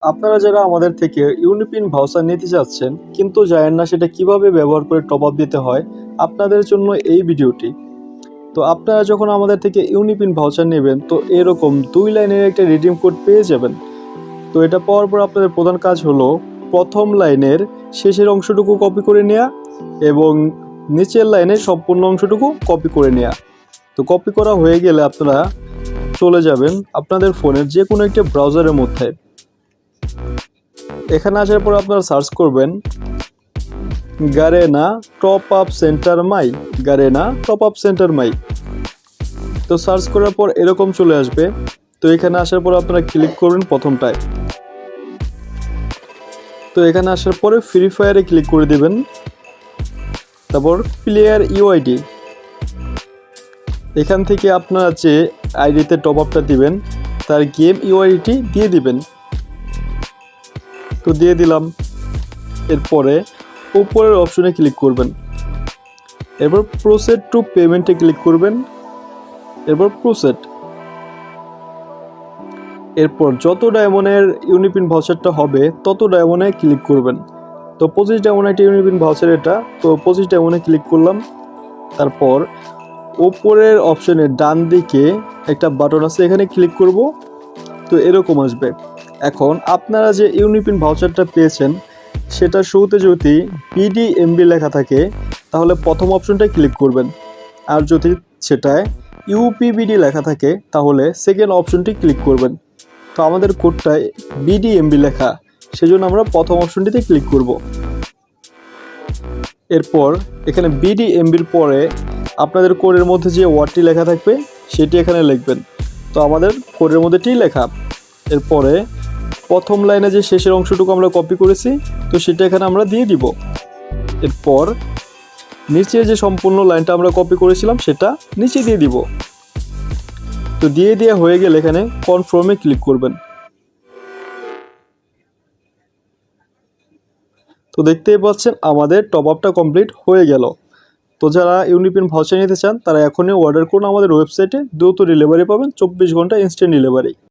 আপনারা যারা আমাদের থেকে ইউনিপিন ভাউচার নিতে যাচ্ছেন কিন্তু জানেন না সেটা কিভাবে ব্যবহার করে টপ আপ দিতে হয়, আপনাদের জন্য এই ভিডিওটি। তো আপনারা যখন আমাদের থেকে ইউনিপিন ভাউচার নেবেন তো এরকম 2 লাইনের একটা রিডিম কোড পেয়ে যাবেন। তো এটা পাওয়ার পর আপনাদের প্রধান কাজ হলো প্রথম লাইনের শেষের অংশটুকু কপি করে নেওয়া এবং নিচের লাইনের সম্পূর্ণ অংশটুকু কপি করে নেওয়া। তো কপি করা হয়ে গেলে আপনারা চলে যাবেন আপনাদের ফোনের যে কোনো একটা ব্রাউজারের মধ্যে। এখানে আসার পর আপনারা সার্চ করবেন গারেনা টপ আপ সেন্টার মাই, গারেনা টপ আপ সেন্টার মাই। তো সার্চ করার পর এরকম চলে আসবে। তো এখানে আসার পর আপনারা ক্লিক করবেন প্রথমটায়। তো এখানে আসার পরে ফ্রি ফায়ারে ক্লিক করে দিবেন, তারপর প্লেয়ার ইউআইডি। এখান থেকে আপনারা যে আইডিতে টপ আপটা দিবেন তার গেম ইউআইডি দিয়ে দিবেন। তো দিয়ে দিলাম। এরপরে উপরের অপশনে ক্লিক করবেন, এরপর প্রসেড টু পেমেন্টে ক্লিক করবেন, এরপর প্রসেড। এরপর যত ডায়মন্ডের ইউনিপিন ভাউচারটা হবে তত ডায়মন্ডে ক্লিক করবেন। তো 25 ডায়মন্ড একটা ইউনিপিন ভাউচার এটা, তো 25 ডায়মন্ডে ক্লিক করলাম। তারপর উপরের অপশনের ডান দিকে একটা বাটন আছে, এখানে ক্লিক করব। তো এরকম আসবে। এখন আপনারা যে ইউনিপিন ভাউচারটা পেয়েছেন সেটা শুরুতে যদি বিডিএমবি লেখা থাকে তাহলে প্রথম অপশনটায় ক্লিক করবেন, আর যদি সেটায় ইউপিবিডি লেখা থাকে তাহলে সেকেন্ড অপশনটি ক্লিক করবেন। তো আমাদের কোডটায় বিডিএমবি লেখা, সেজন্য আমরা প্রথম অপশনটিতে ক্লিক করব। এরপর এখানে বিডিএমবির পরে আপনাদের কোডের মধ্যে যে ওয়ার্ডটি লেখা থাকবে সেটি এখানে লিখবেন। তো আমাদের কোডের মধ্যেটি লেখা। এরপরে প্রথম লাইনে যে শেষের অংশটুকু আমরা কপি করেছি তো সেটা এখানে আমরা দিয়ে দিব। এরপর নিচে যে সম্পূর্ণ লাইনটা আমরা কপি করেছিলাম সেটা নিচে দিয়ে দিব। তো দিয়ে দেওয়া হয়ে গেলে এখানে কনফার্মে ক্লিক করবেন। তো দেখতেই পাচ্ছেন আমাদের টপ আপটা কমপ্লিট হয়ে গেল। তো যারা ইউনিপিন ভাউচার নিতে চান তারা এখনই অর্ডার করুন আমাদের ওয়েবসাইটে, দ্রুত ডেলিভারি পাবেন, 24 ঘন্টা ইনস্ট্যান্ট ডেলিভারি।